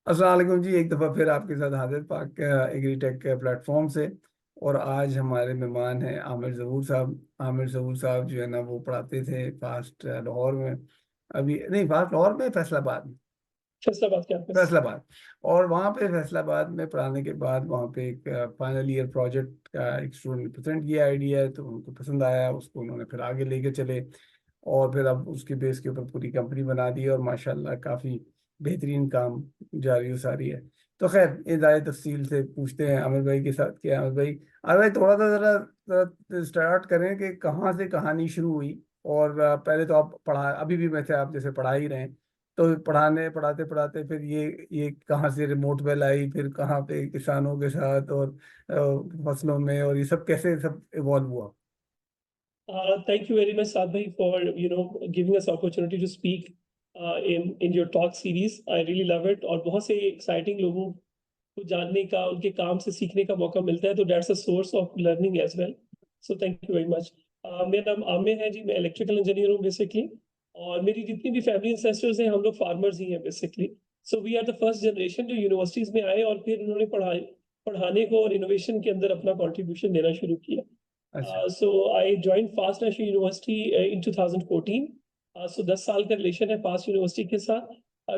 अस्सलाम वालेकुम जी। एक दफ़ा फिर आपके साथ हाजिर पाक एग्रीटेक के प्लेटफॉर्म से। और आज हमारे मेहमान हैं आमिर ज़हूर साहब। आमिर ज़हूर साहब जो है ना, वो पढ़ाते थे फास्ट लाहौर में। अभी नहीं, फास्ट लाहौर में, फैसलाबाद में। फैसलाबाद कैंपस। फैसलाबाद। और वहाँ पे फैसलाबाद में पढ़ाने के बाद वहाँ पे एक फाइनल ईयर प्रोजेक्ट का एक स्टूडेंट ने प्रेजेंट किया आइडिया है, तो उनको पसंद आया, उसको उन्होंने फिर आगे लेके चले। और फिर अब उसके बेस के ऊपर पूरी कंपनी बना दी है और माशाल्लाह काफ़ी बेहतरीन काम जारी और सारी है। तो खैर, ये ज़्यादा तफसील से पूछते हैं आमिर भाई के साथ। क्या आमिर भाई थोड़ा सा ज़रा स्टार्ट करें कि कहाँ से कहानी शुरू हुई। और पहले तो आप पढ़ा, अभी भी वैसे आप जैसे पढ़ा ही रहे हैं, तो पढ़ाने पढ़ाते पढ़ाते फिर ये कहाँ से रिमोट वेल आई, फिर कहाँ पे किसानों के साथ और फसलों में, और ये सब कैसे सब इवॉल्व हुआ। Thank you very much, Saad bhai, for giving us opportunity to speak in your talk series. I really love it. और बहुत से exciting लोगों को जानने का, उनके काम से सीखने का मौका मिलता है, तो that's a source of learning as well. So thank you very much. मेरा नाम आमिर है जी, मैं इलेक्ट्रिकल इंजीनियर हूँ बेसिकली। और मेरी जितनी भी फैमिली एंसेस्टर्स हैं, हम लोग फार्मर्स ही हैं basically. So we are the first generation जो यूनिवर्सिटीज में आए और फिर उन्होंने पढ़ाने को और इनोवेशन के अंदर अपना कंट्रीब्यूशन देना शुरू किया। अच्छा। So I joined Fast National University in 2014. So 10 साल का रिलेशन है फास्ट यूनिवर्सिटी के साथ।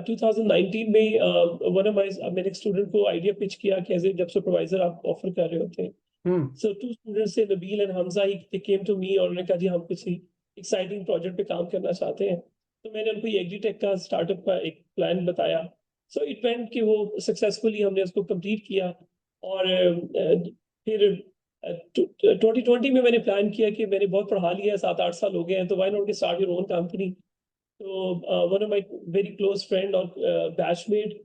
2019 में वन ऑफ माय मैंने एक स्टूडेंट को आइडिया पिच किया कि एज ए जब सुपरवाइजर आप ऑफर कर रहे होते हैं। हम्म। So two students से Nabeel and Hamza he they came to me और उन्होंने कहा जी हम कुछ एक्साइटिंग प्रोजेक्ट पे काम करना चाहते हैं। तो मैंने उनको ये एग्रीटेक का स्टार्टअप का एक प्लान बताया। सो इट वेंट कि वो सक्सेसफुली हमने उसको कंप्लीट किया। और फिर 2020 में मैंने प्लान किया कि मैंने बहुत पढ़ा लिया है, 7-8 साल हो गए हैं, तो why not start your own company. तो one of my very close friend और batchmate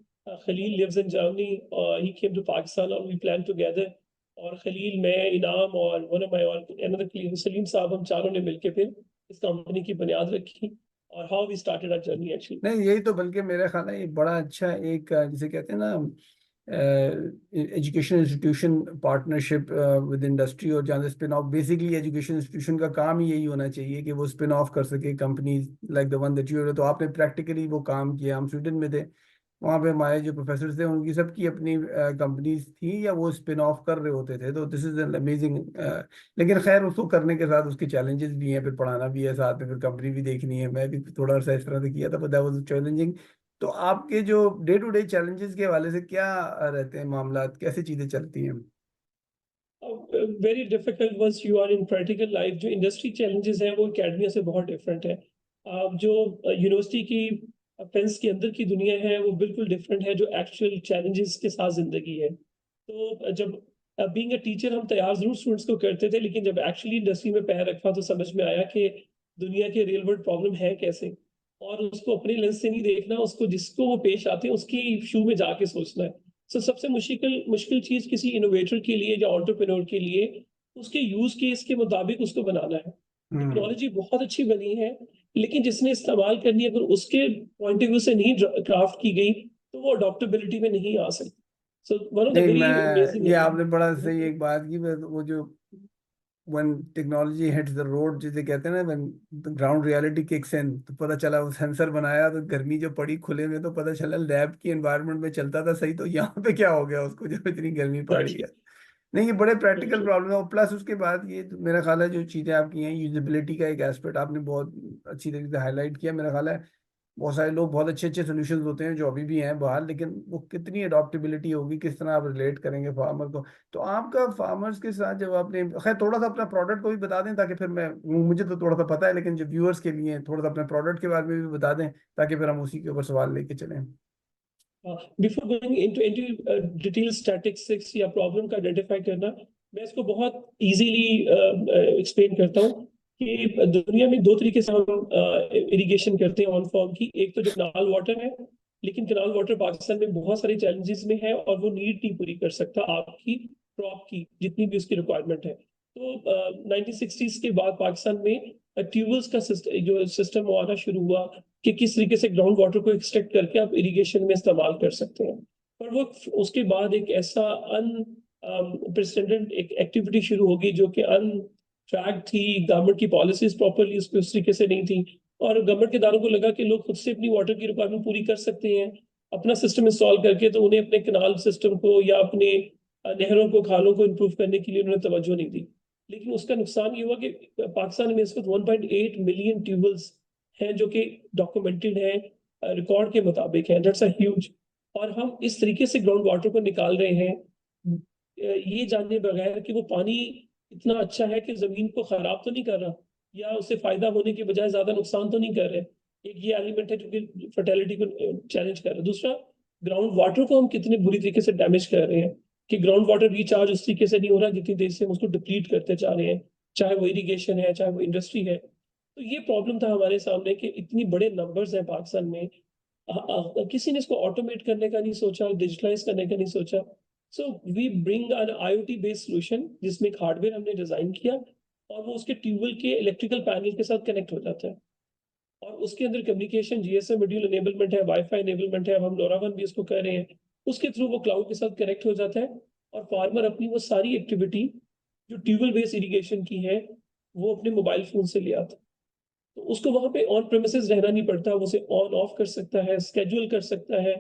Khalil lives in Germany, he came to Pakistan और वी प्लान टुगेदर। और खलील, मैं, इनाम और वन ऑफ माय और अनदर कलीग सलीम साहब, हम चारों ने मिलकर फिर इस कंपनी की बुनियाद रखी और how we started our journey actually. नहीं, यही तो बल्कि मेरा ख्याल है ये बड़ा अच्छा एक जिसे कहते हैं ना, education institution partnership with industry, और जहाँ से spin off, basically education institution का काम ही यही होना चाहिए कि वो स्पिन ऑफ कर सके company like the one that you. तो आपने प्रैक्टिकली वो काम किया। हम स्वीडन में थे, वहाँ पे हमारे जो प्रोफेसर थे उनकी सबकी अपनी कंपनीज थी या वो स्पिन ऑफ कर रहे होते थे। तो दिस इज एन अमेजिंग। लेकिन खैर, उसको करने के साथ उसके चैलेंजेस भी हैं, फिर पढ़ाना भी है साथ में, फिर कंपनी भी देखनी है। मैं भी थोड़ा सा इस तरह से किया था, बट दैट वाज चैलेंजिंग। तो आपके जो डे टू डे चैलेंजेस के हवाले से क्या रहते हैं मामला, कैसे चीजें चलती हैं। Very difficult once you are in practical life. जो इंडस्ट्री चैलेंजेस हैं वो एकेडमिया से बहुत डिफरेंट है। जो यूनिवर्सिटी की फेंस के अंदर की दुनिया है वो बिल्कुल डिफरेंट है जो एक्चुअल चैलेंजेस के साथ जिंदगी है। तो जब बीइंग अ टीचर हम तैयार जरूर स्टूडेंट्स को करते थे, लेकिन जब एक्चुअली इंडस्ट्री में पैर रखा तो समझ में आया कि दुनिया के रियल वर्ल्ड प्रॉब्लम है कैसे। और उसको अपने लेंस से नहीं देखना, उसको जिसको वो पेश आते हैं उसकी शू में जाके सोचना है। सबसे मुश्किल मुश्किल चीज किसी इनोवेटर के लिए या एंटरप्रेन्योर के लिए उसके यूज केस के मुताबिक उसको बनाना है। हम्म। टेक्नोलॉजी बहुत अच्छी बनी है, लेकिन जिसने इस्तेमाल करनी है अगर उसके पॉइंट ऑफ व्यू से नहीं क्राफ्ट की गई तो वो अडॉप्टेबिलिटी में नहीं आ सकती। सो वन ऑफ द नहीं, वेरी मैं, ये आपने बड़ा सही अमेजिंग। एक बात की। वो जो when technology hits the road जिसे कहते हैं ना, when the ground reality kicks in, तो पता चला वो सेंसर बनाया तो गर्मी जो पड़ी खुले में, तो पता चला लैब की एनवायरनमेंट में चलता था सही, तो यहाँ पे क्या हो गया उसको जब इतनी गर्मी पड़ रही है। नहीं, ये बड़े प्रैक्टिकल प्रॉब्लम है। और प्लस उसके बाद ये तो मेरा ख्याल है जो चीज़ें आपकी हैं, यूजेबिलिटी का एक एस्पेक्ट आपने बहुत अच्छी तरीके से हाईलाइट किया। मेरा ख्याल है बहुत सारे लोग, बहुत अच्छे अच्छे सोल्यूशंस होते हैं जो अभी भी हैं बाहर, लेकिन वो कितनी अडॉप्टेबिलिटी होगी, किस तरह आप रिलेट करेंगे फार्मर को। तो आपका फार्मर्स के साथ जब आपने, खैर थोड़ा सा अपना प्रोडक्ट को भी बता दें ताकि फिर मैं, मुझे तो थोड़ा सा पता है लेकिन जो व्यूअर्स के लिए थोड़ा सा अपने प्रोडक्ट के बारे में भी बता दें, ताकि फिर हम उसी के ऊपर सवाल लेके चलें। Before going into detail statistics या प्रॉब्लम का आइडेंटिफाई करना, मैं इसको बहुत इजीली एक्सप्लेन करता हूँ कि दुनिया में दो तरीके से हम इरिगेशन करते हैं ऑन फॉर्म की। एक तो जो कनाल वाटर है, लेकिन कनाल वाटर पाकिस्तान में बहुत सारे चैलेंजेस में है और वो नीड नहीं पूरी कर सकता आपकी क्रॉप की जितनी भी उसकी रिक्वायरमेंट है। तो 1960s के बाद पाकिस्तान में ट्यूबवेल्स का जो सिस्टम आना शुरू हुआ कि किस तरीके से ग्राउंड वाटर को एक्सट्रैक्ट करके आप इरिगेशन में इस्तेमाल कर सकते हैं। पर वो उसके बाद एक ऐसा अनप्रेसिडेंटेड एक एक्टिविटी शुरू होगी जो कि अनट्रैक थी। गवर्नमेंट की पॉलिसीज प्रॉपरली उस तरीके से नहीं थी और गवर्नमेंट के दायरों को लगा कि लोग खुद से अपनी वाटर की रिक्वायरमेंट पूरी कर सकते हैं। अपना सिस्टम इंस्टॉल करके, तो उन्हें अपने कैनाल सिस्टम को या अपने नहरों को, खालों को इम्प्रूव करने के लिए उन्होंने तवज्जो नहीं दी। लेकिन उसका नुकसान ये हुआ कि पाकिस्तान में इस वक्त 1.8 मिलियन ट्यूबवेल्स हैं जो कि डॉक्यूमेंटेड हैं, रिकॉर्ड के मुताबिक है। That's a huge. और हम इस तरीके से ग्राउंड वाटर को निकाल रहे हैं, ये जाने बगैर कि वो पानी इतना अच्छा है कि जमीन को खराब तो नहीं कर रहा, या उससे फायदा होने के बजाय ज्यादा नुकसान तो नहीं कर रहे। एक ये एलिमेंट है जो कि फर्टिलिटी को चैलेंज कर रहा है। दूसरा, ग्राउंड वाटर को हम कितने बुरी तरीके से डैमेज कर रहे हैं कि ग्राउंड वाटर रिचार्ज उस तरीके से नहीं हो रहा जितनी देर से हम उसको डिप्लीट करते जा रहे हैं, चाहे वो इरिगेशन है, चाहे वो इंडस्ट्री है। तो ये प्रॉब्लम था हमारे सामने कि इतनी बड़े नंबर्स हैं पाकिस्तान में, किसी ने इसको ऑटोमेट करने का नहीं सोचा, डिजिटलाइज करने का नहीं सोचा। So we bring an IoT based solution जिसमें एक हार्डवेयर हमने डिजाइन किया, और वो उसके ट्यूबवेल के इलेक्ट्रिकल पैनल के साथ कनेक्ट हो जाता है, और उसके अंदर कम्युनिकेशन, GSM मॉड्यूल एनेबलमेंट है, वाईफाई एनेबलमेंट है, अब हम LoRaWAN भी इसको कर रहे हैं। उसके थ्रू वो क्लाउड के साथ कनेक्ट हो जाता है, और फार्मर अपनी वो सारी एक्टिविटी जो ट्यूबवेल बेस्ड इरिगेशन की है, वो अपने मोबाइल फोन से ले आता है। तो उसको वहां पे ऑन प्रेमिसेस रहना नहीं पड़ता, वो उसे ऑन ऑफ कर सकता है, स्केड्यूल कर सकता है,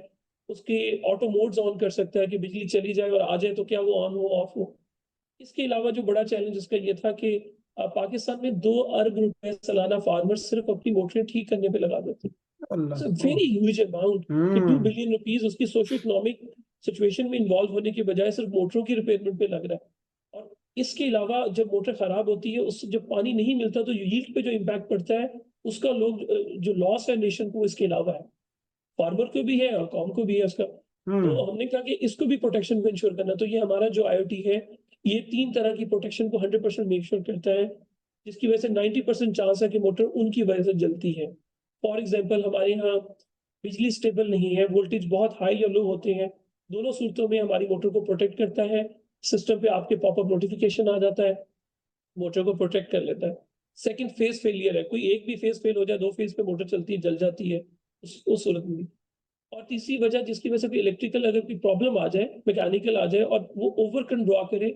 उसके ऑटो मोड्स ऑन कर सकता है कि बिजली चली जाए और आ जाए तो क्या वो ऑन हो, ऑफ हो। इसके अलावा जो बड़ा चैलेंज उसका ये था कि पाकिस्तान में 2 अरब रुपए सालाना फार्मर सिर्फ अपनी मोटरें ठीक करने पे लगा देते हैं। अल्लाह। इट्स अ ओ। वेरी ह्यूज अमाउंट कि 2 हम्म। बिलियन रुपीस उसकी सोशो इकोनॉमिक सिचुएशन में इन्वॉल्व होने के बजाय सिर्फ मोटरों की रिपेयरमेंट पे लग रहा है। और इसके अलावा जब मोटर खराब होती है, उससे जब पानी नहीं मिलता तो यील्ड पे जो इम्पैक्ट पड़ता है उसका लोग जो लॉस है नेशन को, इसके अलावा है, फार्मर को भी है और कॉम को भी है उसका। तो हम्म। हमने कहा कि इसको भी प्रोटेक्शन को इंश्योर करना, तो ये हमारा जो IoT है, ये 3 तरह की प्रोटेक्शन को 100% मेक श्योर करता है, जिसकी वजह से 90% चांस है कि मोटर उनकी वजह से जलती है। फॉर एग्जाम्पल, हमारे यहाँ बिजली स्टेबल नहीं है, वोल्टेज बहुत हाई या लो होते हैं, दोनों सूरतों में हमारी मोटर को प्रोटेक्ट करता है। सिस्टम पे आपके पॉपअप नोटिफिकेशन आ जाता है, मोटर को प्रोटेक्ट कर लेता है। सेकंड, फेज फेलियर है, कोई एक भी फेज फेल हो जाए, 2 फेज पे मोटर चलती है, जल जाती है उस सूरत में भी। और तीसरी वजह जिसकी वजह से कोई इलेक्ट्रिकल अगर कोई प्रॉब्लम आ जाए, मैकेनिकल आ जाए और वो ओवर करंट ड्रॉ करे,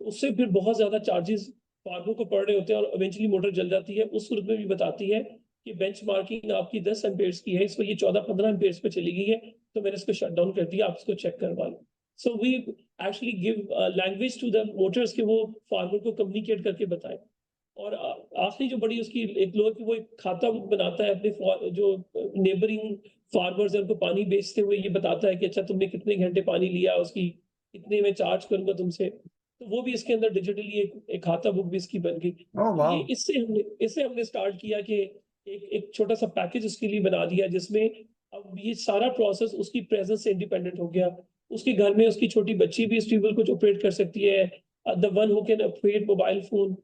तो उससे फिर बहुत ज्यादा चार्जेस फार्मर को पड़ रहे होते हैं और इवेंचुअली मोटर जल जाती है। उस सूरत में भी बताती है कि बेंचमार्किंग आपकी 10 एम्पेयर्स की है, इस पर ये 14-15 एम्पेयर्स पे चली गई है, तो मैंने इसको शट डाउन कर दिया, आप इसको चेक करवा लो। So we actually give language to the motors के वो फार्मर को कम्युनिकेट करके बताएं। और आखिरी जो बड़ी उसकी एक लोग कि वो एक खाता बनाता है अपने जो नेबरिंग फार्मर्स है उनको पानी बेचते हुए, ये बताता है कि अच्छा तुमने कितने घंटे पानी लिया, उसकी इतने में चार्ज करूंगा तुमसे। तो वो भी इसके अंदर डिजिटली एक खाता बुक भी इसकी बन गई। ओ तो वाह। ये इससे हमने स्टार्ट किया कि एक छोटा सा पैकेज उसके लिए बना दिया, जिसमें अब ये सारा प्रोसेस उसकी प्रेजेंस से इंडिपेंडेंट हो गया। उसके घर में उसकी छोटी बच्ची भी इस ट्यूबवेल को ऑपरेट कर सकती है, the one who can operate mobile phone,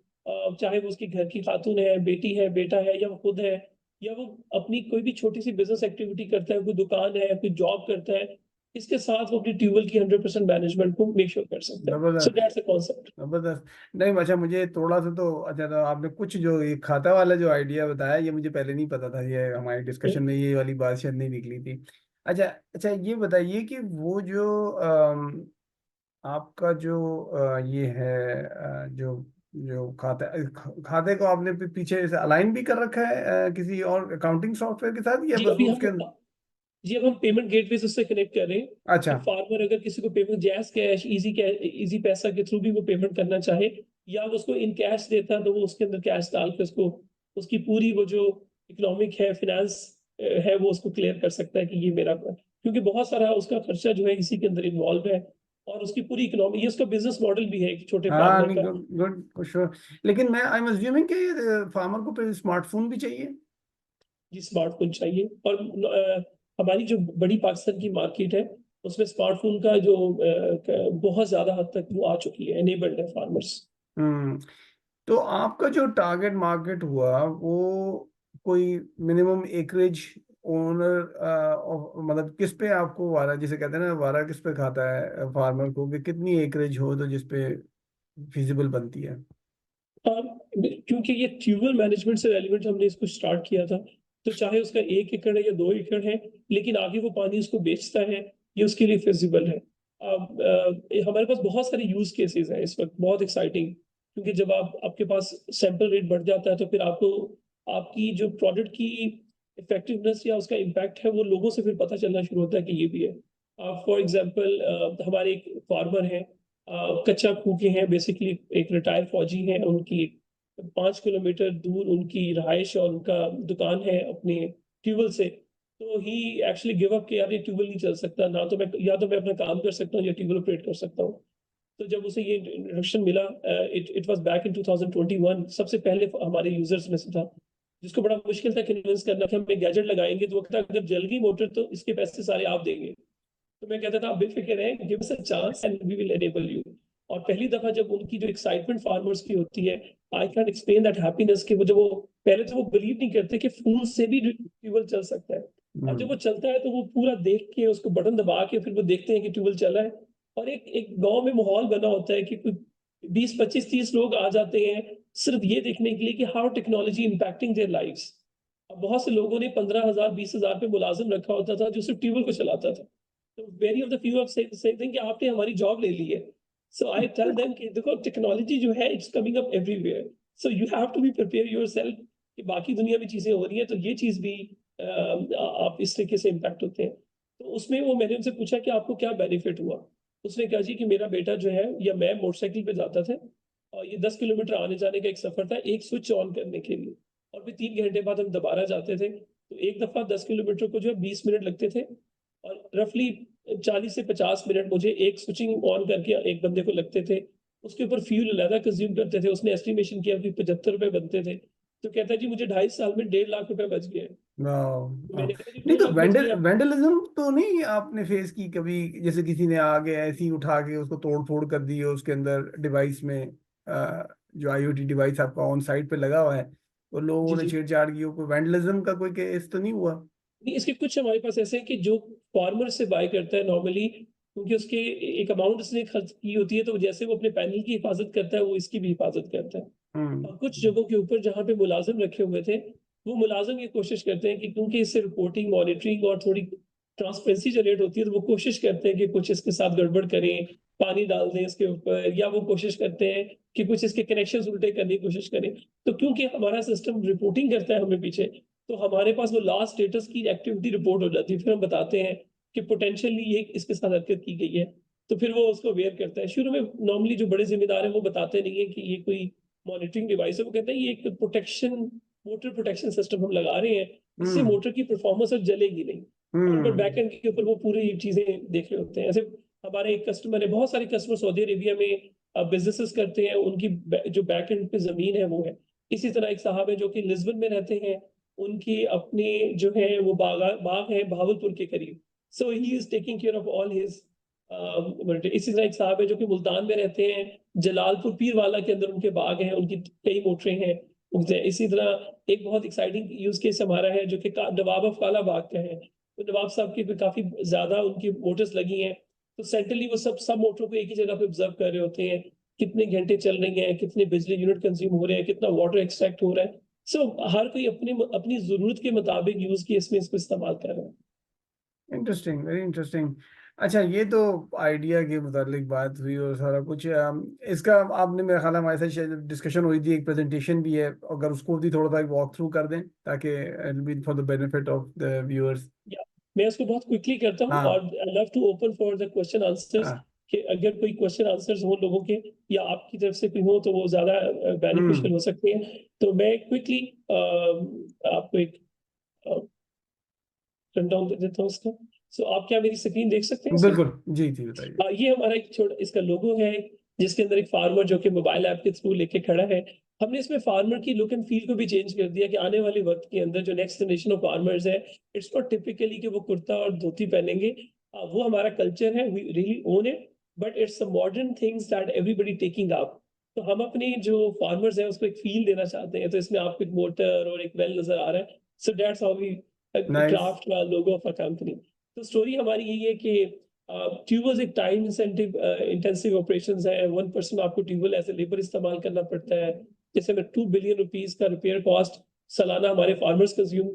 चाहे वो उसकी घर की खातून है, बेटी है, बेटा है, या वो खुद है, या वो अपनी कोई भी छोटी सी बिजनेस एक्टिविटी करता है, कोई दुकान है, कोई जॉब करता है, इसके साथ वो अपनी ट्यूबवेल की 100% मैनेजमेंट को मेक श्योर कर सकता है। सो जबरदस्त। That's the concept. जबरदस्त। नहीं अच्छा, मुझे थोड़ा सा तो अच्छा, तो आपने कुछ जो ये खाता वाला जो आइडिया बताया, ये मुझे पहले नहीं पता था, ये हमारी डिस्कशन में ये वाली बात शायद नहीं निकली थी। अच्छा अच्छा, ये बताइए कि वो जो आपका जो ये है जो जो खाते को आपने पीछे से अलाइन भी कर रखा है किसी और अकाउंटिंग सॉफ्टवेयर के साथ, या जी बस अभी वो हम उसके अंदर? जी अब हम पेमेंट गेटवे से उससे कनेक्ट कर रहे हैं अच्छा। कि फार्मर अगर किसी को पेमेंट जैस कैश, इजी पैसा के थ्रू भी वो पेमेंट करना चाहे, या वो उसको इन कैश देता है, तो वो उसके अंदर कैश डाल के उसको उसकी पूरी वो जो इकोनॉमिक है, फिनेंस है, वो उसको क्लियर कर सकता है कि ये मेरा, क्योंकि बहुत सारा उसका खर्चा जो है इसी के अंदर इन्वॉल्व है, और उसकी पूरी इकोनॉमी, ये उसका बिजनेस मॉडल भी है एक छोटे हाँ फार्मर नहीं, का। Good good sure. लेकिन मैं आई एम अज्यूमिंग कि फार्मर को फिर स्मार्टफोन भी चाहिए। जी स्मार्टफोन चाहिए, और हमारी जो बड़ी पाकिस्तान की मार्केट है, उसमें स्मार्टफोन का जो बहुत ज्यादा हद तक वो आ चुकी है, एनेबल्ड है फार्मर्स। हम्म। तो आपका जो टारगेट मार्केट हुआ वो कोई मिनिमम एकरेज ओनर, मतलब किस पे आपको वारा, जिसे कहते हैं ना, वारा किस पे खाता है फार्मर को, कि कितनी एकरेज हो तो जिस पे फिजिबल बनती है? क्योंकि ये ट्यूबवेल मैनेजमेंट से रेलिवेंट हमने इसको स्टार्ट किया था, तो चाहे उसका 1 एकड़ है या 2 एकड़ है, लेकिन आगे वो पानी उसको बेचता है, ये उसके लिए फिजिबल है। हमारे पास बहुत सारे यूज केसेस हैं इस वक्त, बहुत एक्साइटिंग, क्योंकि जब आपके पास सैंपल रेट बढ़ जाता है, तो फिर आपको आपकी जो प्रोडक्ट की इफेक्टिवनेस या उसका इम्पैक्ट है वो लोगों से फिर पता चलना शुरू होता है कि ये भी है। फॉर एग्जांपल हमारे एक फार्मर हैं, कच्चा खूह के हैं, बेसिकली एक रिटायर्ड फौजी हैं, उनकी 5 किलोमीटर दूर उनकी रहायश और उनका दुकान है अपने ट्यूबवेल से। तो ही एक्चुअली गिव अप कि यार ये ट्यूबवेल नहीं चल सकता, ना तो मैं, या तो मैं अपना काम कर सकता हूँ या ट्यूबवेल ऑपरेट कर सकता हूँ। तो जब उसे ये इंट्रोडक्शन मिला, इट वाज बैक इन 2021, सबसे पहले हमारे यूजर्स में से था, जिसको बड़ा मुश्किल था कन्विंस करना कि हम एक गैजेट लगाएंगे तो वो कहता अगर जल गई मोटर तो इसके पैसे सारे आप देंगे। तो मैं कहता था आप बेफिक्र रहें, give us a chance and we will enable you. और पहली दफा जब उनकी जो एक्साइटमेंट फार्मर्स की होती है, I can explain that happiness कि वो जब वो पहले तो वो बिलीव नहीं करते कि फूल से भी ट्यूबवेल चल सकता है, और जब वो चलता है तो वो पूरा देख के उसको बटन दबा के फिर वो देखते हैं कि ट्यूबवेल चला है। और एक एक गांव में माहौल बना होता है कि कोई 20 25 30 लोग आ जाते हैं सिर्फ ये देखने के लिए कि how technology impacting their lives. अब बहुत से लोगों ने 15,000 20,000 पे मुलाजिम रखा होता था जो सिर्फ ट्यूबवेल को चलाता था। तो very of the few of saying कि आपने हमारी जॉब ले ली है। सो आई टेल देम कि देखो टेक्नोलॉजी जो है it's coming up everywhere, so you have to be prepare yourself कि बाकी दुनिया में चीजें हो रही हैं तो ये चीज भी आप इस तरीके से इम्पैक्ट होते हैं। तो उसमें वो मैंने उनसे पूछा कि आपको क्या बेनिफिट हुआ। उसने कहा जी कि मेरा बेटा जो है या मैं मोटरसाइकिल पे जाता था और ये 10 किलोमीटर आने जाने का एक सफर था एक स्विच ऑन करने के लिए, और फिर 3 घंटे बाद हम दोबारा जाते थे, तो एक दफा 10 किलोमीटर को जो है 20 मिनट लगते थे, और रफली 40 से 50 मिनट मुझे एक स्विचिंग ऑन करके एक बंदे को लगते थे। उसके ऊपर फ्यूल अलग कंज्यूम करते थे, उसने एस्टिमेशन किया कि 75 रुपए बनते थे। तो कहता है जी मुझे 2.5 साल में 1.5 लाख रुपए बच गए। वाह। तो मैंने कहा जी नहीं 1.5 तो लाख बच गए आप। वेंडलिज्म तो नहीं आपने फेस की कभी? जैसे किसी ने आगे ऐसे ही उठा के उसको तोड़ फोड़ कर दी हो उसके अंदर डिवाइस में, जो आईओटी डिवाइस आपका ऑन साइट पे लगा हुआ है, तो लोगों जी ने जी। छेड़छाड़ की हो, कोई वेंडलिज्म का कोई केस तो नहीं हुआ? नहीं, इसके कुछ हमारे पास ऐसे हैं कि जो फार्मर से बाय करता है नॉर्मली, क्योंकि उसके एक अमाउंट उसने खर्च की होती है, तो जैसे वो अपने पैनल की हिफाजत करता है वो इसकी भी हिफाजत करता है। और कुछ हम्म। जगहों के ऊपर जहाँ पे मुलाजिम रखे हुए थे, वो मुलाजिम ये कोशिश करते हैं कि क्योंकि इससे रिपोर्टिंग मॉनिटरिंग और थोड़ी ट्रांसपेरेंसी जनरेट होती है, तो वो कोशिश करते हैं कि कुछ इसके साथ गड़बड़ करें, पानी डाल दें इसके ऊपर, या वो कोशिश करते हैं कि कुछ इसके कनेक्शन उल्टे करने की कोशिश करें। तो क्योंकि हमारा सिस्टम रिपोर्टिंग करता है हमें पीछे, तो हमारे पास वो लास्ट स्टेटस की एक्टिविटी रिपोर्ट हो जाती है, फिर हम बताते हैं कि पोटेंशियली ये इसके साथ हरकत की गई है। तो फिर वो उसको वेयर करता है। शुरू में नॉर्मली जो बड़े जिम्मेदार हैं वो बताते नहीं है कि ये कोई मॉनिटरिंग डिवाइस है, वो कहते हैं ये एक प्रोटेक्शन, मोटर प्रोटेक्शन सिस्टम हम लगा रहे हैं, इससे हम्म। मोटर की परफॉर्मेंस और जलेगी नहीं। और बट हम्म। बैकएंड के ऊपर वो पूरी चीजें देख रहे होते हैं। ऐसे हमारे एक कस्टमर है, बहुत सारे कस्टमर सऊदी अरेबिया में बिजनेसेस करते हैं, उनकी जो बैकएंड पे जमीन है वो है। इसी तरह एक साहब है जो कि लिस्बन में रहते हैं, उनकी अपने जो है वो बाग है भावलपुर के करीब। So he is taking care of all his. इसी तरह एक साहब है जो कि मुल्तान में रहते हैं, जलालपुर पीरवाला के अंदर उनके बाग हैं, उनकी कई मोटरें हैं उनसे। इसी तरह एक बहुत एक्साइटिंग यूज केस हमारा है जो कि नवाब ऑफ काला बाग का है। तो नवाब साहब की भी काफी ज्यादा उनकी मोटर्स लगी हैं, तो सेंट्रली वो सब मोटरों को एक ही जगह पे ऑब्जर्व कर रहे होते हैं, कितने घंटे चल रही हैं, कितने बिजली यूनिट कंज्यूम हो रहे हैं, कितना वाटर एक्सट्रैक्ट हो रहा है। सो हर कोई अपनी अपनी जरूरत के मुताबिक यूज की इसमें इसको इस्तेमाल कर रहा है। Interesting, very interesting. अच्छा, ये तो आइडिया के मुतालिक बात हुई और सारा कुछ। इसका आपने, मेरा ख्याल है हमारे साथ डिस्कशन हुई थी, एक प्रेजेंटेशन भी है, अगर उसको भी थोड़ा सा वॉक थ्रू कर दें ताकि for the benefit of the viewers. या मैं इसको बहुत क्विकली करता हूँ, हाँ। और I love to open for the question answers, हाँ। कि अगर कोई क्वेश्चन आंसर्स हो लोगों के या आपकी तरफ से कोई हो तो वो ज्यादा हम्म। बेनिफिशियल हो सकते हैं। तो मैं क्विकली आपको एक रन डाउन दे देता हूँ इसका। सो आप क्या मेरी स्क्रीन देख सकते हैं इसमें? बिल्कुल, जी जी, बताइए। ये हमारा एक छोटा इसका लोगो है, जिसके अंदर एक फार्मर जो कि मोबाइल ऐप के थ्रू लेके खड़ा है। हमने इसमें फार्मर की लुक एंड फील को भी चेंज कर दिया कि आने वाले वक्त के अंदर जो नेक्स्ट जनरेशन ऑफ फार्मर्स है, इट्स नॉट टिपिकली कि वो कुर्ता और धोती पहनेंगे। वो हमारा कल्चर है, we really own it, but it's a modern things that everybody taking up. तो हम अपने जो फार्मर्स हैं उसको एक फील देना चाहते हैं, तो इसमें आपको एक मोटर और एक वेल नजर आ रहा है। So that's how we nice. Craft logo of a company. तो स्टोरी हमारी यही है कि ट्यूबल्स एक टाइम इंटेंसिव ऑपरेशन है। 1% आपको ट्यूबल एज ए लेबर इस्तेमाल करना पड़ता है। जैसे में 2 बिलियन रुपीज का रिपेयर कॉस्ट सालाना हमारे फार्मर्स कंज्यूम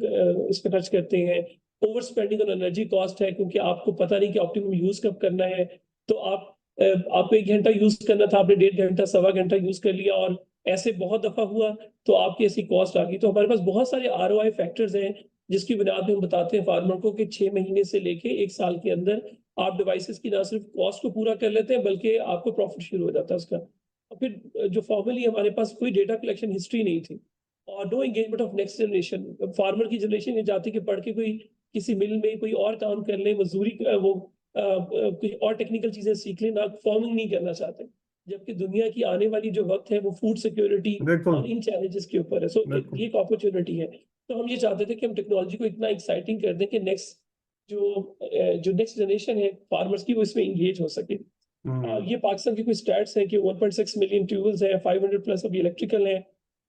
इस पर खर्च करते हैं। Over spending on energy cost है, क्योंकि आपको पता नहीं कि ऑप्टिमम यूज कब करना है। तो आपको 1 घंटा यूज करना था, आपने 1.5 घंटा सवा घंटा यूज कर लिया, और ऐसे बहुत दफा हुआ, तो आपकी ऐसी कॉस्ट आ गई। तो हमारे पास बहुत सारे ROI फैक्टर्स हैं जिसकी बुनियाद पे हम बताते हैं फार्मर को कि 6 महीने से लेके 1 साल के अंदर आप डिवाइसेस की ना सिर्फ कॉस्ट को पूरा कर लेते हैं बल्कि आपको प्रॉफिट शुरू हो जाता है उसका। और फिर जो फॉर्मली हमारे पास कोई डेटा कलेक्शन हिस्ट्री नहीं थी और no engagement of next generation. Farmer की जनरेशन ये चाहती कि पढ़ के कोई किसी मिल में कोई और काम कर ले, मजदूरी कोई और टेक्निकल चीजें सीख ले, ना फार्मिंग नहीं करना चाहते। जबकि दुनिया की आने वाली जो वक्त है वो फूड सिक्योरिटी बिल्कुल और इन चैलेंजेस के ऊपर है। सो बिल्कुल। ये एक अपॉर्चुनिटी है। तो हम ये चाहते थे कि हम टेक्नोलॉजी को इतना एक्साइटिंग कर दें कि नेक्स्ट जो नेक्स्ट जनरेशन है फार्मर्स की वो इसमें एंगेज हो सके। ये पाकिस्तान की कोई स्टैट्स है कि 1.6 मिलियन ट्यूबवेल्स हैं, 500 प्लस अभी इलेक्ट्रिकल हैं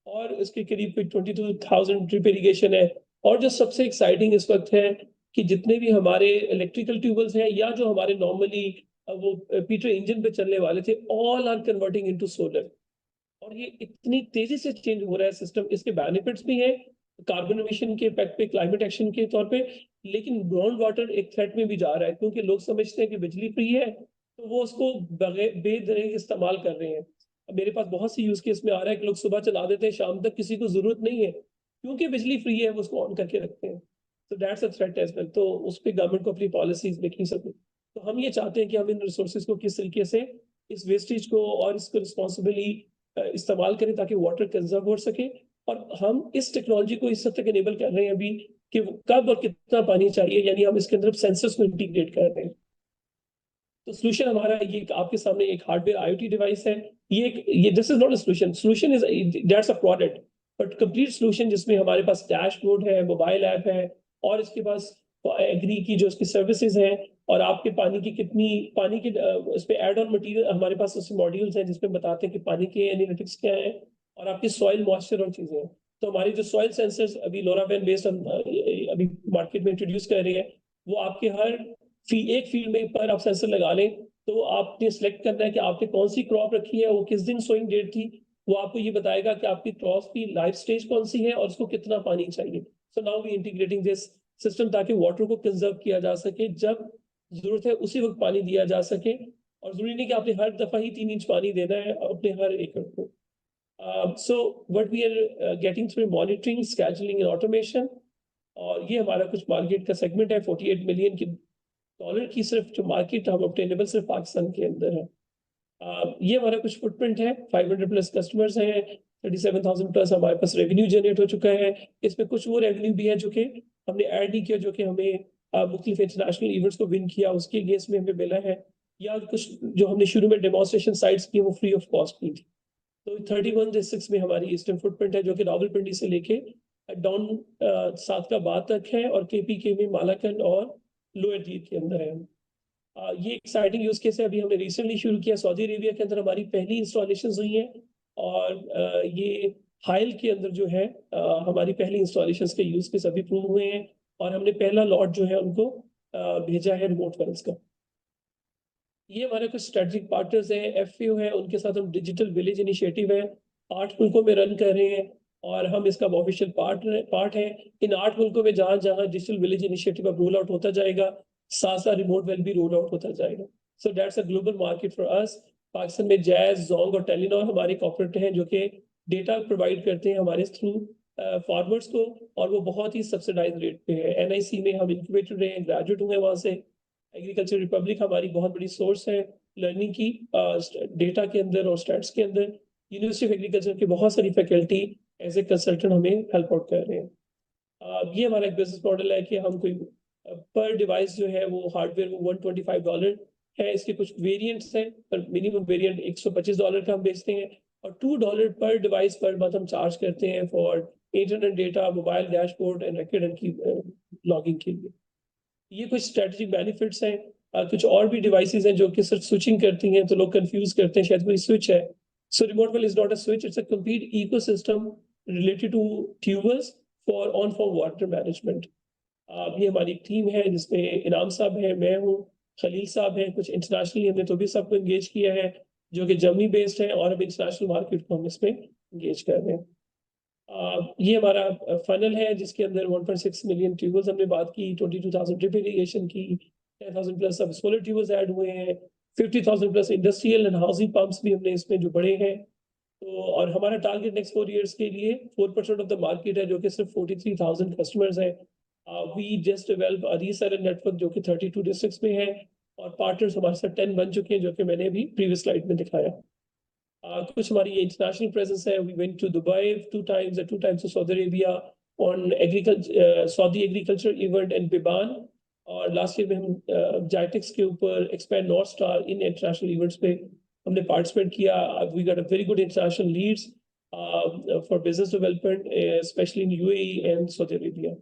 और उसके करीब कोई 22,000 ड्रिप इरिगेशन है। और जो सबसे एक्साइटिंग इस वक्त है कि जितने भी हमारे इलेक्ट्रिकल ट्यूबवेल्स हैं या जो हमारे नॉर्मली वो पीटर इंजन पे चलने वाले थे, all are converting into solar. और ये इतनी तेजी से चेंज हो रहा है सिस्टम, इसके बेनिफिट्स भी हैं कार्बन एमिशन के इफेक्ट पे, क्लाइमेट एक्शन के तौर पे, लेकिन ग्राउंड वाटर एक थ्रेट में भी जा रहा है क्योंकि लोग समझते हैं कि बिजली फ्री है तो वो उसको बेदरेग इस्तेमाल कर रहे हैं। अब मेरे पास बहुत सी यूज केस में आ रहा है कि लोग सुबह चला देते हैं, शाम तक किसी को जरूरत नहीं है क्योंकि बिजली फ्री है, वो उसको ऑन करके रखते हैं। तो that's a threat as well. तो उस पर गवर्नमेंट को अपनी पॉलिसीज मेकिंग सकते। तो हम ये चाहते हैं कि हम इन रिसोर्सेज को किस तरीके से इस वेस्टेज को और इसको रिस्पॉन्सिबली इस्तेमाल करें ताकि वाटर कंजर्व हो सके। और हम इस टेक्नोलॉजी को इस हद तक इनेबल कर रहे हैं अभी कि कब और कितना पानी चाहिए, यानी हम इसके अंदर सेंसर्स को इंटीग्रेट कर रहे हैं। तो सोल्यूशन हमारा ये आपके सामने एक हार्डवेयर आईओटी डिवाइस है। ये this is not a solution, solution is that's a product, but complete solution जिसमें हमारे पास डैशबोर्ड है, मोबाइल ऐप है और इसके पास एग्री की जो इसकी सर्विसेज हैं और आपके पानी की कितनी पानी की उस पे ऐड ऑन मटेरियल हमारे पास उसमें मॉड्यूल्स हैं जिसमें बताते हैं कि पानी के एनालिटिक्स क्या है और आपकी सॉइल मॉइस्चर और चीजें हैं। तो हमारी जो सॉइल सेंसर्स अभी लोरावेन बेस्ड हम अभी मार्केट में इंट्रोड्यूस कर रहे हैं, वो आपके हर एक फील्ड में पर आप सेंसर लगा लें तो आपने सिलेक्ट करना है कि आपने कौन सी क्रॉप रखी है, वो किस दिन सोइंग डेट थी, वो आपको ये बताएगा कि आपकी क्रॉप की लाइफ स्टेज कौन सी है और उसको कितना पानी चाहिए। So now we integrating this system ताकि वाटर को कंजर्व किया जा सके, जब जरूरत है उसी वक्त पानी दिया जा सके और जरूरी नहीं कि आपने हर दफा ही 3 इंच पानी देना है अपने हर एकड़ को। So what we are getting through monitoring, scheduling and automation. और ये हमारा कुछ मार्केट का सेगमेंट है, 48 मिलियन की डॉलर की सिर्फ जो मार्केट हम ऑब्टेनेबल सिर्फ पाकिस्तान के अंदर है। ये हमारा कुछ फुटप्रिंट है, 500 प्लस कस्टमर्स हैं, 37,000 प्लस हमारे पास रेवेन्यू जनरेट हो चुका है। इसमें कुछ वो रेवेन्यू भी है जो कि हमने ऐड नहीं किया, जो कि हमें मुख्तलिफ इंटरनेशनल इवेंट्स को विन किया उसके अगेंस्ट में हमें मिला है, या कुछ जो हमने शुरू में डेमोन्स्ट्रेशन साइट्स की वो फ्री ऑफ कॉस्ट की थी। तो 31 डिस्ट्रिक्ट्स में हमारी ईस्टर्न फुटप्रिंट है जो कि रावलपिंडी से लेके डाउन सादकाबाद तक है और केपीके में मालाकंड और लोअर दीप के अंदर है। ये एक्साइटिंग यूज केस है, अभी हमने रिसेंटली शुरू किया सऊदी अरेबिया के अंदर, हमारी पहली इंस्टॉलेशन हुई है और ये हाइल के अंदर जो है हमारी पहली इंस्टॉलेशन के यूज केस अभी प्रूव हुए हैं और हमने पहला लॉट जो है उनको भेजा है रिमोट वेल्स का। ये हमारे कुछ स्ट्रेटेजिक पार्टनर्स हैं, एफपीओ है, उनके साथ हम डिजिटल विलेज इनिशिएटिव है 8 मुल्कों में रन कर रहे हैं और हम इसका ऑफिशियल पार्ट है। इन 8 मुल्कों में जहां जहां डिजिटल विलेज इनिशिएटिव अब रोल आउट होता जाएगा, साथ साथ रिमोट वेल भी रोल आउट होता जाएगा। So that's a global market for us. Pakistan में जैज, जोंग और टेलीनॉर हमारे कॉर्पोरेट हैं जो कि डेटा प्रोवाइड करते हैं हमारे थ्रू फार्मर्स को, और वो बहुत ही सब्सिडाइज रेट पे है। एनआईसी में हम इंक्यूबेटेड रहे हैं, ग्रेजुएट हुए वहां से। एग्रीकल्चर रिपब्लिक हमारी बहुत बड़ी सोर्स है लर्निंग की डेटा के अंदर और स्टैट्स के अंदर। यूनिवर्सिटी ऑफ एग्रीकल्चर की बहुत सारी फैकल्टी एज ए कंसल्टेंट हमें हेल्प आउट कर रहे हैं। ये हमारा एक बिजनेस मॉडल है कि हम कोई पर डिवाइस जो है वो हार्डवेयर वो $125 है। इसके कुछ वेरिएंट्स हैं पर मिनिमम वेरिएंट $125 का हम बेचते हैं और $2 पर डिवाइस पर मंथ हम चार्ज करते हैं for internet data, mobile dashboard and record की लॉगिंग के लिए। ये कुछ स्ट्रेटेजिक बेनिफिट्स हैं। कुछ और भी डिवाइसेस हैं जो कि सिर्फ स्विचिंग करती हैं तो लोग कंफ्यूज करते हैं शायद कोई स्विच है। So remote well is not a switch, it's a complete ecosystem related to tubewells for on for water management. ये हमारी टीम है जिसमें इनाम साहब है, मैं हूँ, खलील साहब हैं, कुछ इंटरनेशनली हमने तो भी सबको एंगेज किया है जो कि जर्मनी बेस्ड है और अब इंटरनेशनल मार्केट को हम इसमें एंगेज कर रहे हैं। ये हमारा फनल है जिसके अंदर 1.6 मिलियन ट्यूबल्स हमने बात की, 22,000 ड्रिप इरिगेशन की, 10,000 प्लस अब सोलर ट्यूबल्स ऐड हुए हैं, 50,000 plus industrial and housing pumps भी हमने इसमें जो बड़े हैं। तो और हमारा टारगेट नेक्स्ट 4 इयर्स के लिए 4% ऑफ द मार्केट है जो कि सिर्फ 43,000 कस्टमर्स हैं। We just develop reseller network जो कि 32 डिस्ट्रिक्ट्स में है, और पार्टनर्स हमारे साथ 10 बन चुके हैं, जो कि मैंने अभी प्रीवियस स्लाइड में दिखाया। कुछ हमारी इंटरनेशनल प्रेजेंस है। We went to Dubai 2 times to Saudi Arabia on agriculture, Saudi agriculture event and Biban. और लास्ट ईयर में हम जाइटेक्स के ऊपर expand north star in international events पे हमने पार्टिसिपेट किया। We got a very good international leads for business development, specially in UAE and Saudi Arabia.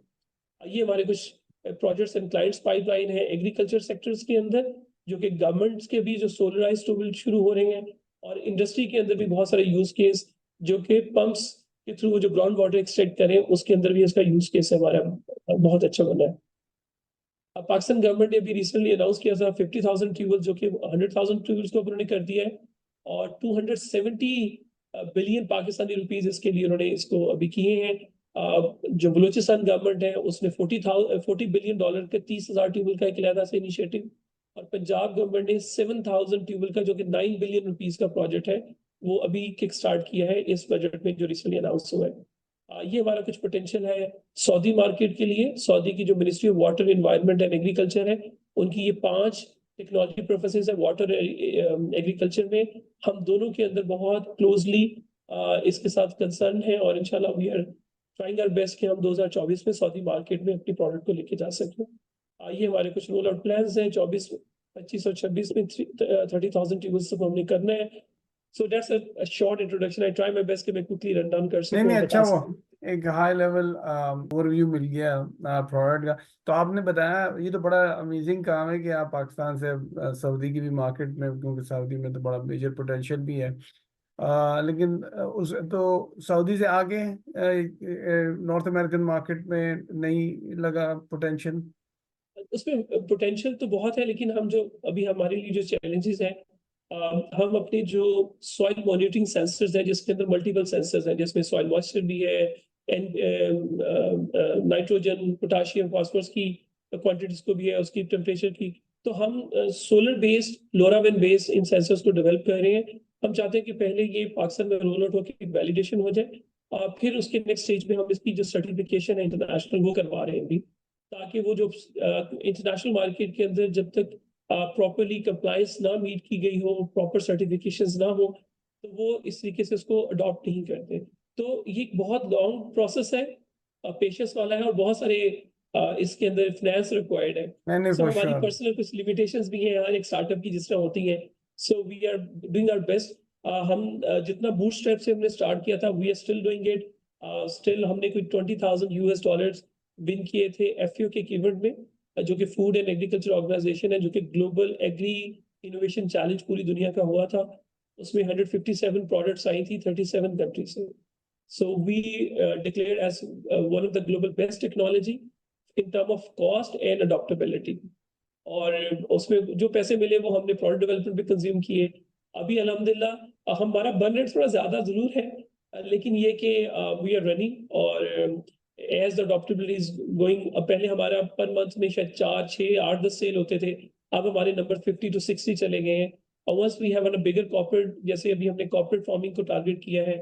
ये हमारे कुछ प्रोजेक्ट्स एंड क्लाइंट्स पाइपलाइन है एग्रीकल्चर सेक्टर्स के अंदर, जो कि गवर्नमेंट्स के भी जो सोलराइज्ड टूल शुरू हो रहे हैं, और इंडस्ट्री के अंदर भी बहुत सारे यूज केस जो कि पंप्स के थ्रू जो ग्राउंड वाटर एक्सट्रैक्ट करें, उसके अंदर भी इसका यूज केस हमारा बहुत अच्छा बना है। अब पाकिस्तान गवर्नमेंट ने भी रिसेंटली अनाउंस किया था 50,000 ट्यूबवेल, जो कि 100,000 ट्यूबवेल्स को उन्होंने कर दिया है, और 270 बिलियन पाकिस्तानी रुपीस इसके लिए उन्होंने इसको अभी किए हैं। जो बलूचिस्तान गवर्नमेंट है उसने $40 बिलियन के 30,000 ट्यूबवेल का एक अलहदा से इनिशिएटिव, और पंजाब गवर्नमेंट ने 7,000 ट्यूबवेल का जो कि 9 बिलियन रुपीस का प्रोजेक्ट है वो अभी किक स्टार्ट किया है इस बजट में जो रिसेंटली अनाउंस हुआ है। ये हमारा कुछ पोटेंशियल है सऊदी मार्केट के लिए। सऊदी की जो ministry of water environment and agriculture है, उनकी ये 5 टेक्नोलॉजी प्रोफेसर है वाटर एग्रीकल्चर में। हम दोनों के अंदर बहुत क्लोजली इसके साथ कंसर्न है, और इंशाल्लाह we are trying our best कि हम 2024 में सऊदी मार्केट में अपनी प्रोडक्ट को लेके जा सकें। ये हमारे कुछ रोल आउट प्लान्स हैं। 24, 25 और 26 में 30,000 ट्यूबवेल्स तक हमने करना है। So that's a short introduction. I try my best कि मैं क्विकली रन डाउन कर नहीं सकूं नहीं, और अच्छा बता हुआ, सकूं। एक हाई लेवल ओवरव्यू मिल गया प्रोडक्ट का। तो आपने बताया, ये तो बड़ा अमेजिंग काम है कि आप पाकिस्तान से सऊदी की भी मार्केट में, क्योंकि सऊदी में तो बड़ा मेजर पोटेंशियल भी है। लेकिन उस तो सऊदी से आगे नॉर्थ अमेरिकन मार्केट में नहीं लगा पोटेंशियल? उसमें पोटेंशियल तो बहुत है, लेकिन हम जो अभी हमारे लिए जो चैलेंजेस हैं, हम अपने जो सॉइल मॉनिटरिंग सेंसर्स हैं, जिसके अंदर मल्टीपल सेंसर्स हैं, जिसमें सॉइल मॉइस्चर भी है, एंड नाइट्रोजन पोटाशियम फास्फोरस की क्वांटिटीज को भी है, उसकी टेम्परेचर की। तो हम सोलर बेस्ड लोराविन बेस्ड इन सेंसर्स को डेवलप कर रहे हैं। हम चाहते हैं कि पहले ये पाकिस्तान में रोल आउट होकर वैलिडेशन हो जाए, और फिर उसके नेक्स्ट स्टेज में हम इसकी जो सर्टिफिकेशन है इंटरनेशनल वो करवा रहे हैं अभी, ताकि वो जो इंटरनेशनल मार्केट के अंदर जब तक प्रॉपरली कंप्लायंस ना मीट की गई हो, प्रॉपर सर्टिफिकेशंस ना हो, तो वो इस तरीके से उसको अडॉप्ट नहीं करते। तो ये एक बहुत लॉन्ग प्रोसेस है, पेशेंस वाला है, और बहुत सारे इसके अंदर फाइनेंस रिक्वायर्ड है। नहीं नहीं, सो फॉर हमारी श्योर। पर्सनल कुछ लिमिटेशंस भी हैं हर एक स्टार्टअप की जिस तरह होती है। So we are doing our best. हम जितना बूटस्ट्रैप से हमने स्टार्ट किया था, we are still doing it. Still हमने कोई $20,000 विन किए थे एफएओ के इवेंट में, जो कि फूड एंड एग्रीकल्चर ऑर्गेनाइजेशन है, जो कि ग्लोबल एग्री इनोवेशन चैलेंज पूरी दुनिया का हुआ था। उसमें 157 प्रोडक्ट्स आई थी 37 कंट्रीज से। So we declared as one of the global best technology in term of cost and adaptability. और उसमें जो पैसे मिले वो हमने प्रोडक्ट डेवलपमेंट पे कंज्यूम किए। अभी अल्हम्दुलिल्लाह हमारा बर्न रेट थोड़ा ज्यादा जरूर है, लेकिन ये कि वी आर रनिंग, और as the adaptability is going. पहले हमारा पर मंथ में शायद 4, 6, 8, 10 सेल होते थे, अब हमारे नंबर 50 to 60 चले गए हैं। और once we have a bigger corporate, जैसे अभी हमने कॉर्पोरेट फार्मिंग को टारगेट किया है।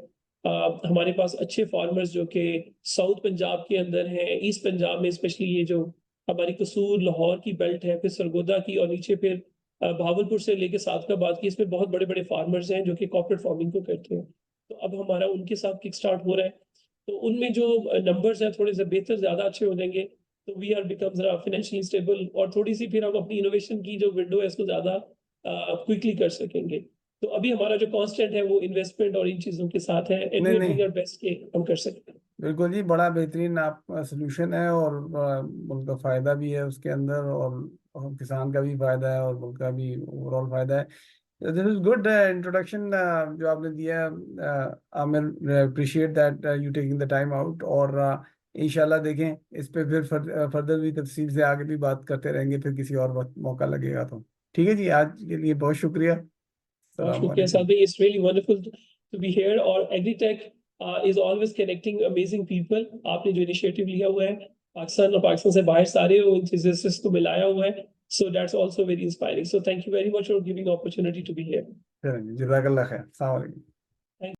हमारे पास अच्छे फार्मर्स जो कि साउथ पंजाब के अंदर हैं, ईस्ट पंजाब में स्पेशली ये जो हमारी कसूर लाहौर की बेल्ट है, फिर सरगोदा की, और नीचे फिर भावलपुर से लेके सादकाबाद की, इसमें बहुत बड़े बड़े फार्मर्स हैं जो कि कॉर्पोरेट फार्मिंग को करते हैं। तो अब हमारा उनके साथ किक स्टार्ट हो रहा है, तो उनमें जो नंबर्स हैं थोड़े से बेहतर ज्यादा अच्छे हो जाएंगे, तो वी आर बिकम जरा फाइनेंशियली स्टेबल, और थोड़ी सी फिर हम अपनी इनोवेशन की जो विंडो है इसको ज्यादा क्विकली कर सकेंगे। तो अभी हमारा जो कांस्टेंट है वो इन्वेस्टमेंट और इन चीजों के साथ है, एंड नहीं वी आर नहीं, डूइंग आवर बेस्ट कि हम कर सकते हैं। बिल्कुल जी, बड़ा बेहतरीन आप सोल्यूशन है, और मुल्क का फायदा भी है उसके अंदर, और किसान का भी फायदा है, और मुल्क का भी ओवरऑल फायदा है। दिस इज गुड इंट्रोडक्शन जो आपने दिया है, Aamir. Appreciate that you taking the time out, और इंशाल्लाह देखें इस पे फिर फर्दर भी तफसील से आगे भी बात करते रहेंगे, फिर किसी और वक्त मौका लगेगा तो। ठीक है जी, आज के लिए बहुत शुक्रिया। बहुत अस्सलाम शुक्रिया वालेकुम। साहब, it's really wonderful to be here, और agritech is always connecting amazing people. आपने जो इनिशिएटिव लिया हुआ है पाकिस्तान और पाकिस्तान से बाहर सारे इन चीजें को मिलाया हुआ है, so that's also very inspiring. So thank you very much for giving opportunity to be here. चलेंगे, जज़ाकल्लाह खैर, अस्सलाम वालेकुम।